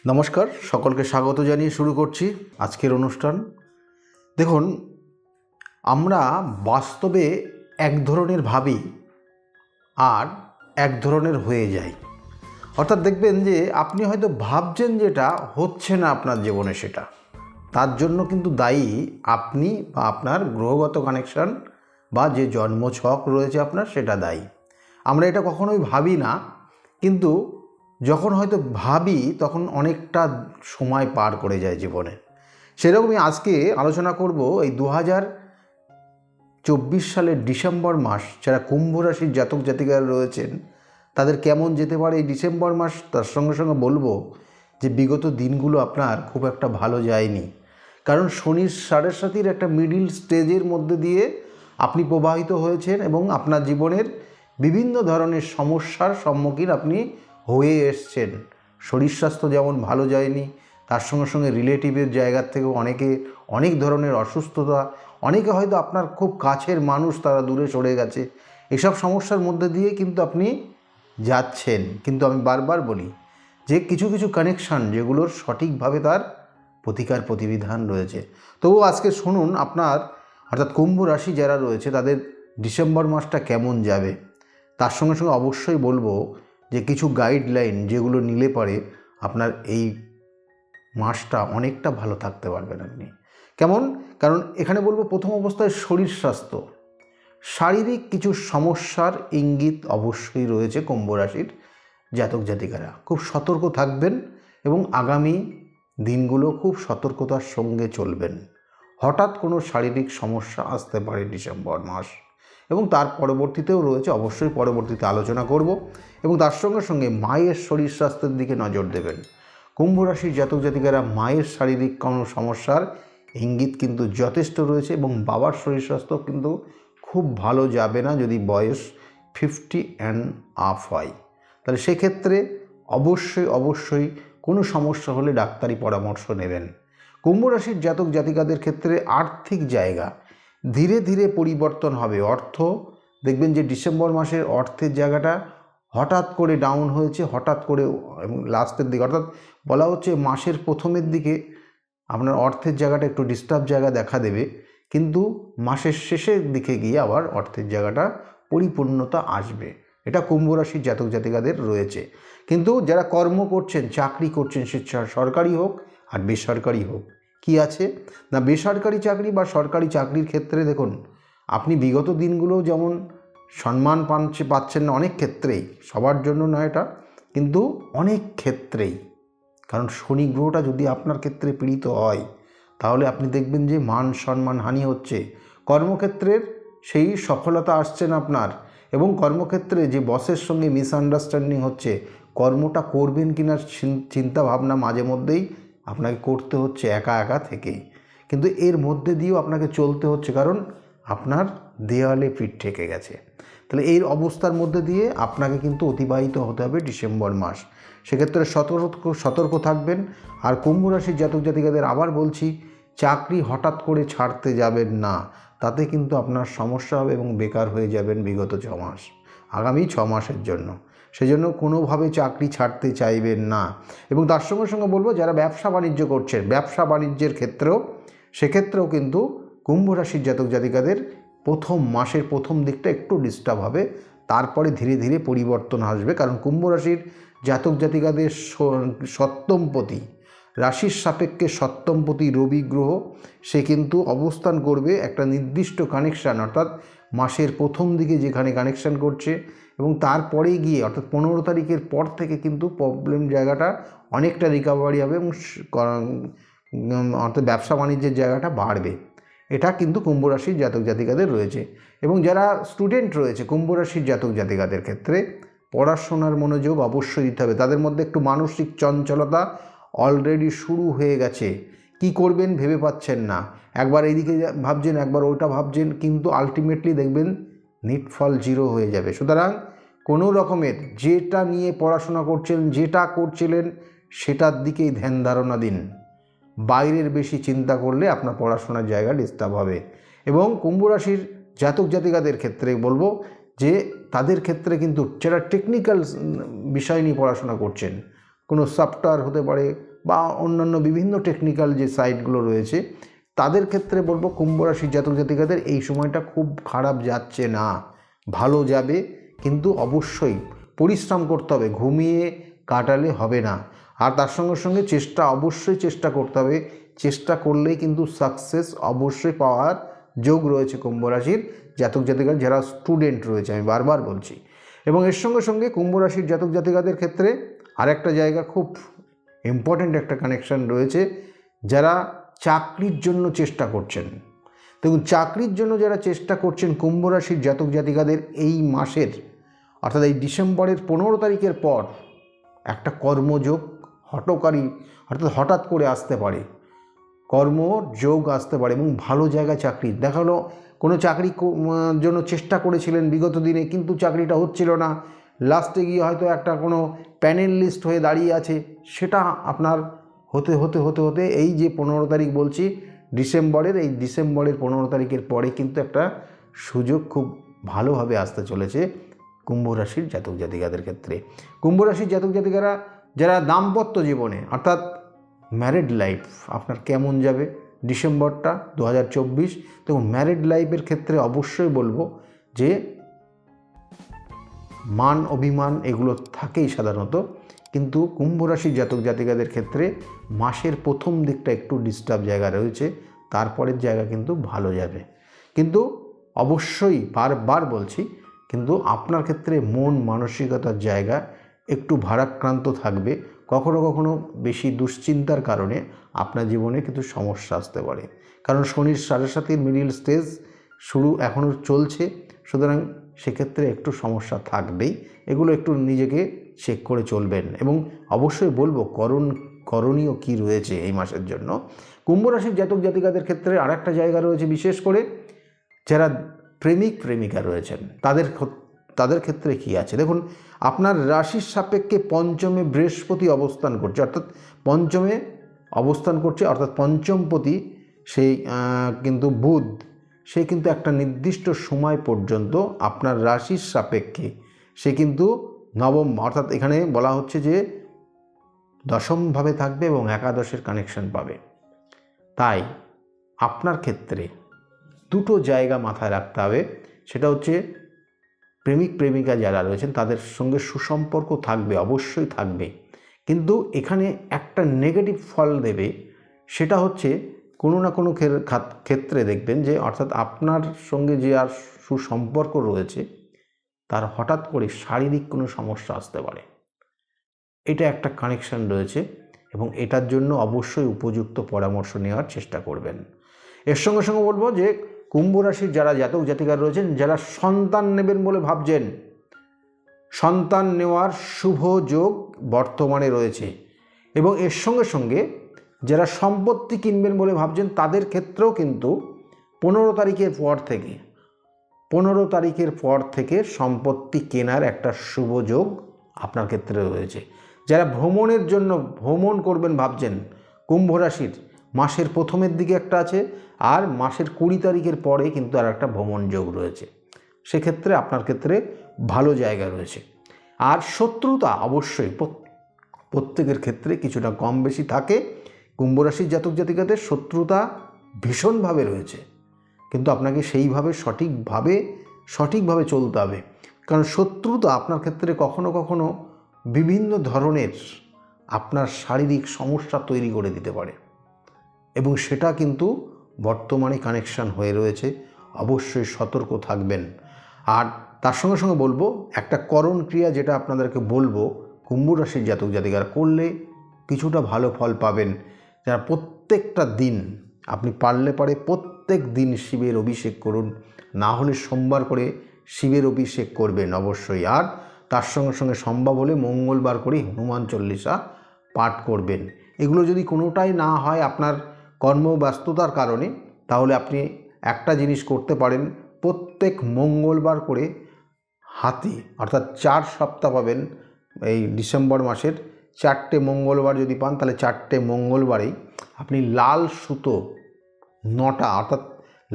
নমস্কার, সকলকে স্বাগত জানিয়ে শুরু করছি আজকের অনুষ্ঠান। দেখুন, আমরা বাস্তবে এক ধরনের ভাবি আর এক ধরনের হয়ে যাই। অর্থাৎ দেখবেন যে আপনি হয়তো ভাবছেন যেটা হচ্ছে না আপনার জীবনে, সেটা তার জন্য কিন্তু দায়ী আপনি বা আপনার গ্রহগত কানেকশান বা যে জন্মছক রয়েছে আপনার, সেটা দায়ী। আমরা এটা কখনোই ভাবি না, কিন্তু যখন হয়তো ভাবি তখন অনেকটা সময় পার করে যায় জীবনে। সেরকমই আজকে আলোচনা করব এই 2024 সালের ডিসেম্বর মাস যারা কুম্ভ রাশির জাতক জাতিকারা রয়েছেন তাদের কেমন যেতে পারে এই ডিসেম্বর মাস। তার সঙ্গে সঙ্গে বলবো যে বিগত দিনগুলো আপনার খুব একটা ভালো যায়নি, কারণ শনির সাড়ে সাতির একটা মিডিল স্টেজের মধ্যে দিয়ে আপনি প্রবাহিত হয়েছেন এবং আপনার জীবনের বিভিন্ন ধরনের সমস্যার সম্মুখীন আপনি হয়ে এসছেন। শরীর স্বাস্থ্য যেমন ভালো যায়নি, তার সঙ্গে সঙ্গে রিলেটিভের জায়গার থেকেও অনেক ধরনের অসুস্থতা, অনেকে হয়তো আপনার খুব কাছের মানুষ তারা দূরে সরে গেছে। এসব সমস্যার মধ্যে দিয়ে কিন্তু আপনি যাচ্ছেন। কিন্তু আমি বারবার বলি যে কিছু কিছু কানেকশান যেগুলোর সঠিকভাবে তার প্রতিকার প্রতিবিধান রয়েছে। তবুও আজকে শুনুন আপনার অর্থাৎ কুম্ভ রাশি যারা রয়েছে তাদের ডিসেম্বর মাসটা কেমন যাবে। তার সঙ্গে সঙ্গে অবশ্যই বলবো যে কিছু গাইডলাইন যেগুলো নিলে পরে আপনার এই মাসটা অনেকটা ভালো থাকতে পারবেন আপনি। কেমন? কারণ এখানে বলবো প্রথম অবস্থায় শরীর স্বাস্থ্য, শারীরিক কিছু সমস্যার ইঙ্গিত অবশ্যই রয়েছে কুম্ভ রাশির জাতক জাতিকারা। খুব সতর্ক থাকবেন এবং আগামী দিনগুলো খুব সতর্কতার সঙ্গে চলবেন। হঠাৎ কোনো শারীরিক সমস্যা আসতে পারে ডিসেম্বর মাস, এবং তার পরবর্তীতেও রয়েছে, অবশ্যই পরবর্তীতে আলোচনা করব। এবং তার সঙ্গে সঙ্গে মায়ের শরীর স্বাস্থ্যের দিকে নজর দেবেন। কুম্ভ রাশির জাতক জাতিকারা মায়ের শারীরিক কোনো সমস্যার ইঙ্গিত কিন্তু যথেষ্ট রয়েছে, এবং বাবার শরীর স্বাস্থ্য কিন্তু খুব ভালো যাবে না যদি বয়স 50 অ্যান্ড আপ হয়। তাহলে সেক্ষেত্রে অবশ্যই কোনো সমস্যা হলে ডাক্তারি পরামর্শ নেবেন। কুম্ভ রাশির জাতক জাতিকাদের ক্ষেত্রে আর্থিক জায়গা ধীরে ধীরে পরিবর্তন হবে। অর্থ দেখবেন যে ডিসেম্বর মাসের অর্থের জায়গাটা হঠাৎ করে ডাউন হয়েছে, হঠাৎ করে এবং লাস্টের দিকে, অর্থাৎ বলা হচ্ছে মাসের প্রথমের দিকে আপনার অর্থের জায়গাটা একটু ডিস্টার্ব জায়গা দেখা দেবে, কিন্তু মাসের শেষের দিকে গিয়ে আবার অর্থের জায়গাটা পরিপূর্ণতা আসবে। এটা কুম্ভ রাশির জাতক জাতিকাদের রয়েছে। কিন্তু যারা কর্ম করছেন, চাকরি করছেন, সে সরকারি হোক আর বেসরকারি হোক, কি আছে না, বেসরকারি চাকরি বা সরকারি চাকরির ক্ষেত্রে দেখুন আপনি বিগত দিনগুলো যেমন সম্মান পাচ্ছেন না, অনেক ক্ষেত্রেই, সবার জন্য নয় এটা, কিন্তু অনেক ক্ষেত্রেই, কারণ শনি গ্রহটা যদি আপনার ক্ষেত্রে পীড়িত হয় তাহলে আপনি দেখবেন যে মান সম্মান হানি হচ্ছে। কর্মক্ষেত্রের সেই সফলতা আসছে না আপনার, এবং কর্মক্ষেত্রে যে বসের সঙ্গে মিসআন্ডারস্ট্যান্ডিং হচ্ছে, কর্মটা করবেন কিনা চিন্তা ভাবনা মাঝে মধ্যেই আপনাকে করতে হচ্ছে একা একা থেকেই, কিন্তু এর মধ্যে দিয়েও আপনাকে চলতে হচ্ছে, কারণ আপনার দেয়ালে পিঠ ঠেকে গেছে। তাহলে এই অবস্থার মধ্যে দিয়ে আপনাকে কিন্তু অতিবাহিত হতে হবে ডিসেম্বর মাস। সেক্ষেত্রে সতর্ক থাকবেন। আর কুম্ভ রাশির জাতক জাতিকাদের আবার বলছি, চাকরি হঠাৎ করে ছাড়তে যাবেন না, তাতে কিন্তু আপনার সমস্যা হবে এবং বেকার হয়ে যাবেন বিগত 6 মাস, আগামী 6 মাসের জন্য। সেজন্য কোনোভাবে চাকরি ছাড়তে চাইবেন না। এবং তার সঙ্গে সঙ্গে বলবো যারা ব্যবসা বাণিজ্য করছেন, ব্যবসা বাণিজ্যের সেক্ষেত্রেও কিন্তু কুম্ভ রাশির জাতক জাতিকাদের মাসের প্রথম দিকটা একটু ডিস্টার্ব হবে, তারপরে ধীরে ধীরে পরিবর্তন আসবে। কারণ কুম্ভ রাশির জাতক জাতিকাদের সপ্তমপতি, রাশির সাপেক্ষে সপ্তমপতি রবি গ্রহ, সে কিন্তু অবস্থান করবে একটা নির্দিষ্ট কানেকশান, অর্থাৎ মাসের প্রথম দিকে যেখানে কানেকশান করছে, এবং তারপরে গিয়ে অর্থাৎ 15 তারিখের পর থেকে কিন্তু প্রবলেম জায়গাটা অনেকটা রিকভারি হবে, এবং অর্থাৎ ব্যবসা বাণিজ্যের জায়গাটা বাড়বে। এটা কিন্তু কুম্ভ রাশির জাতক জাতিকাদের রয়েছে। এবং যারা স্টুডেন্ট রয়েছে কুম্ভ রাশির জাতক জাতিকাদের ক্ষেত্রে পড়াশোনার মনোযোগ অবশ্যই দিতে হবে। তাদের মধ্যে একটু মানসিক চঞ্চলতা অলরেডি শুরু হয়ে গেছে, কি করবেন ভেবে পাচ্ছেন না, একবার এইদিকে ভাবছেন একবার ওটা ভাবছেন, কিন্তু আলটিমেটলি দেখবেন নিটফল 0 হয়ে যাবে। সুতরাং কোনো রকমের যেটা নিয়ে পড়াশোনা করছেন, যেটা করছিলেন সেটার দিকেই ধ্যান ধারণা দিন। বাইরের বেশি চিন্তা করলে আপনার পড়াশোনার জায়গা ডিস্টার্ব হবে। এবং কুম্ভ রাশির জাতক জাতিকাদের ক্ষেত্রে বলবো যে তাদের ক্ষেত্রে কিন্তু যারা টেকনিক্যাল বিষয় নিয়ে পড়াশোনা করছেন, কোনো সফটওয়্যার হতে পারে, বা অন্যান্য বিভিন্ন টেকনিক্যাল যে সাইটগুলো রয়েছে তাদের ক্ষেত্রে বলবো কুম্ভ রাশির জাতক জাতিকাদের এই সময়টা খুব খারাপ যাচ্ছে না, ভালো যাবে। কিন্তু অবশ্যই পরিশ্রম করতে হবে, ঘুমিয়ে কাটালে হবে না। আর তার সঙ্গে সঙ্গে অবশ্যই চেষ্টা করতে হবে, চেষ্টা করলেই কিন্তু সাকসেস অবশ্যই পাওয়ার যোগ রয়েছে কুম্ভ রাশির জাতক জাতিকা যারা স্টুডেন্ট রয়েছে, আমি বারবার বলছি। এবং এর সঙ্গে সঙ্গে কুম্ভ রাশির জাতক জাতিকাদের ক্ষেত্রে আরেকটা জায়গা খুব ইম্পর্ট্যান্ট একটা কানেকশান রয়েছে, যারা চাকরির জন্য চেষ্টা করছেন। দেখুন, চাকরির জন্য যারা চেষ্টা করছেন কুম্ভ রাশির জাতক জাতিকাদের এই মাসের অর্থাৎ এই ডিসেম্বরের 15 তারিখের পর একটা কর্মযোগ হঠাৎ করে আসতে পারে, কর্মযোগ আসতে পারে এবং ভালো জায়গায় চাকরি দেখা হলো। কোনো চাকরি জন্য চেষ্টা করেছিলেন বিগত দিনে, কিন্তু চাকরিটা হচ্ছিল না, লাস্টে গিয়ে হয়তো একটা কোনো প্যানেল লিস্ট হয়ে দাঁড়িয়ে আছে, সেটা আপনার হতে হতে এই যে 15 তারিখ বলছি ডিসেম্বরের 15 তারিখের পরে কিন্তু একটা সুযোগ খুব ভালোভাবে আসতে চলেছে কুম্ভ রাশির জাতক জাতিকাদের ক্ষেত্রে। কুম্ভ রাশির জাতক জাতিকারা যারা দাম্পত্য জীবনে অর্থাৎ ম্যারিড লাইফ আপনার কেমন যাবে ডিসেম্বরটা 2024, দেখুন ম্যারিড লাইফের ক্ষেত্রে অবশ্যই বলবো যে মান অভিমান এগুলো থাকেই সাধারণত, কিন্তু কুম্ভ রাশির জাতক জাতিকাদের ক্ষেত্রে মাসের প্রথম দিকটা একটু ডিস্টার্ব জায়গা রয়েছে, তারপরের জায়গা কিন্তু ভালো যাবে। কিন্তু অবশ্যই বারবার বলছি, কিন্তু আপনার ক্ষেত্রে মন মানসিকতার জায়গা একটু ভারাক্রান্ত থাকবে, কখনো কখনো বেশি দুশ্চিন্তার কারণে আপনার জীবনে কিন্তু সমস্যা আসতে পারে। কারণ শনির 7.5 মিডিল স্টেজ এখনও চলছে, সুতরাং সেক্ষেত্রে একটু সমস্যা থাকবেই। এগুলো একটু নিজেকে চেক করে চলবেন। এবং অবশ্যই বলবো করণীয় কী রয়েছে এই মাসের জন্য। কুম্ভ রাশির জাতক জাতিকাদের ক্ষেত্রে আরেকটা জায়গা রয়েছে, বিশেষ করে যারা প্রেমিক প্রেমিকা রয়েছেন তাদের ক্ষেত্রে কী আছে দেখুন, আপনার রাশির সাপেক্ষে পঞ্চমে বৃহস্পতি অবস্থান করছে, অর্থাৎ পঞ্চমপতি সেই কিন্তু বুধ, সে কিন্তু একটা নির্দিষ্ট সময় পর্যন্ত আপনার রাশির সাপেক্ষে সে কিন্তু নবম, অর্থাৎ এখানে বলা হচ্ছে যে দশমভাবে থাকবে এবং একাদশের কানেকশন পাবে। তাই আপনার ক্ষেত্রে দুটো জায়গা মাথায় রাখতে হবে, সেটা হচ্ছে প্রেমিক প্রেমিকা যারা রয়েছেন তাদের সঙ্গে সুসম্পর্ক থাকবে, অবশ্যই থাকবে, কিন্তু এখানে একটা নেগেটিভ ফল দেবে, সেটা হচ্ছে কোনো না কোনো ক্ষেত্রে দেখবেন যে অর্থাৎ আপনার সঙ্গে যে আর সুসম্পর্ক রয়েছে তার হঠাৎ করে শারীরিক কোনো সমস্যা আসতে পারে, এটা একটা কানেকশন রয়েছে এবং এটার জন্য অবশ্যই উপযুক্ত পরামর্শ নেওয়ার চেষ্টা করবেন। এর সঙ্গে সঙ্গে বলবো যে কুম্ভ রাশির যারা জাতক জাতিকা রয়েছেন, যারা সন্তান নেবেন বলে ভাবছেন, সন্তান নেওয়ার শুভ যোগ বর্তমানে রয়েছে। এবং এর সঙ্গে সঙ্গে যারা সম্পত্তি কিনবেন বলে ভাবছেন তাদের ক্ষেত্রেও কিন্তু 15 তারিখের পর থেকে সম্পত্তি কেনার একটা শুভ যোগ আপনার ক্ষেত্রে রয়েছে। যারা ভ্রমণ করবেন ভাবছেন কুম্ভ রাশির, মাসের প্রথমের দিকে একটা আছে, আর মাসের 20 তারিখের পরে কিন্তু আর একটা ভ্রমণ যোগ রয়েছে, সেক্ষেত্রে আপনার ক্ষেত্রে ভালো জায়গা রয়েছে। আর শত্রুতা অবশ্যই প্রত্যেকের ক্ষেত্রে কিছুটা কম বেশি থাকে। কুম্ভ রাশির জাতক জাতিকাদের শত্রুতা ভীষণভাবে রয়েছে, কিন্তু আপনাকে সেইভাবে সঠিকভাবে চলতে হবে, কারণ শত্রুতা আপনার ক্ষেত্রে কখনো কখনো বিভিন্ন ধরনের আপনার শারীরিক সমস্যা তৈরি করে দিতে পারে এবং সেটা কিন্তু বর্তমানে কানেকশান হয়ে রয়েছে, অবশ্যই সতর্ক থাকবেন। আর তার সঙ্গে সঙ্গে বলবো একটা করণ ক্রিয়া যেটা আপনাদেরকে বলবো কুম্ভ রাশির জাতক জাতিকারা করলে কিছুটা ভালো ফল পাবেন। যারা প্রত্যেকটা দিন আপনি পারলে প্রত্যেক দিন শিবের অভিষেক করুন, না হলে সোমবার করে শিবের অভিষেক করবেন অবশ্যই। আর তার সঙ্গে সঙ্গে সম্ভব হলে মঙ্গলবার করে হনুমান চল্লিশা পাঠ করবেন। এগুলো যদি কোনোটাই না হয় আপনার কর্মব্যস্ততার কারণে, তাহলে আপনি একটা জিনিস করতে পারেন, প্রত্যেক মঙ্গলবার করে হাতে অর্থাৎ 4 সপ্তাহ পাবেন এই ডিসেম্বর মাসের 4টে মঙ্গলবার যদি পান, তাহলে 4টে মঙ্গলবারেই আপনি লাল সুতো 9টা অর্থাৎ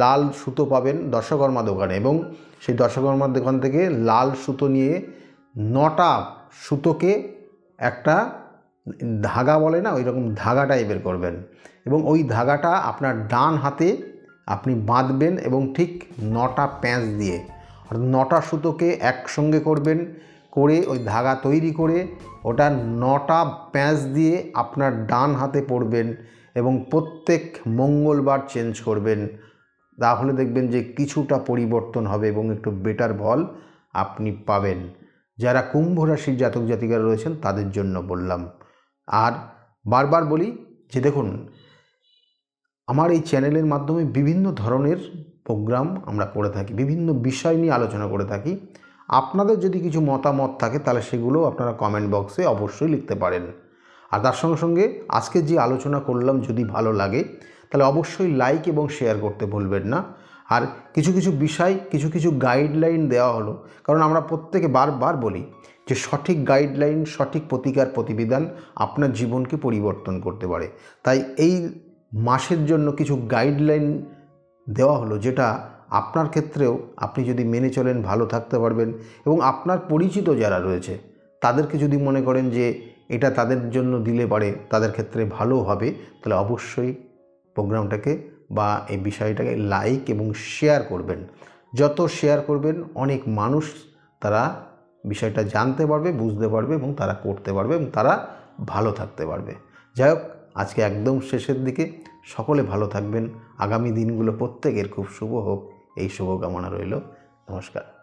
লাল সুতো পাবেন দশকর্মা দোকানে, এবং সেই দশকর্মার দোকান থেকে লাল সুতো নিয়ে 9টা সুতোকে একটা ধাগা বলে না, ওই রকম ধাগা টাইপের করবেন এবং ওই ধাগাটা আপনার ডান হাতে আপনি বাঁধবেন এবং ঠিক 9টা প্যাঁচ দিয়ে, অর্থাৎ 9টা সুতোকে একসঙ্গে করবেন, করে ওই ধাগা তৈরি করে ওটা 9টা প্যাঁচ দিয়ে আপনার ডান হাতে পরবেন এবং প্রত্যেক মঙ্গলবার চেঞ্জ করবেন। তাহলে দেখবেন যে কিছুটা পরিবর্তন হবে এবং একটু বেটার ফল আপনি পাবেন। যারা কুম্ভ রাশির জাতক জাতিকারা রয়েছেন তাদের জন্য বললাম। আর বারবার বলি যে দেখুন, আমার এই চ্যানেলের মাধ্যমে বিভিন্ন ধরনের প্রোগ্রাম আমরা করে থাকি, বিভিন্ন বিষয় নিয়ে আলোচনা করে থাকি। আপনাদের যদি কিছু মতামত থাকে তাহলে সেগুলো আপনারা কমেন্ট বক্সে অবশ্যই লিখতে পারেন। আর তার সঙ্গে সঙ্গে আজকে যে আলোচনা করলাম যদি ভালো লাগে তাহলে অবশ্যই লাইক এবং শেয়ার করতে ভুলবেন না। আর কিছু কিছু বিষয়, কিছু কিছু গাইডলাইন দেওয়া হলো, কারণ আমরা প্রত্যেকে বারবার বলি যে সঠিক গাইডলাইন, সঠিক প্রতিকার প্রতিবিধান আপনার জীবনকে পরিবর্তন করতে পারে। তাই এই মাসের জন্য কিছু গাইডলাইন দেওয়া হলো, যেটা আপনার ক্ষেত্রেও আপনি যদি মেনে চলেন ভালো থাকতে পারবেন এবং আপনার পরিচিত যারা রয়েছে তাদেরকে যদি মনে করেন যে এটা তাদের জন্য দিলে পারে তাদের ক্ষেত্রে ভালো হবে, তাহলে অবশ্যই প্রোগ্রামটাকে বা এই বিষয়টাকে লাইক এবং শেয়ার করবেন। যত শেয়ার করবেন অনেক মানুষ তারা বিষয়টা জানতে পারবে, বুঝতে পারবে এবং তারা করতে পারবে এবং তারা ভালো থাকতে পারবে। যাই হোক, আজকে একদম শেষের দিকে, সকলে ভালো থাকবেন। আগামী দিনগুলো প্রত্যেকের খুব শুভ হোক, এই শুভকামনা রইল। নমস্কার।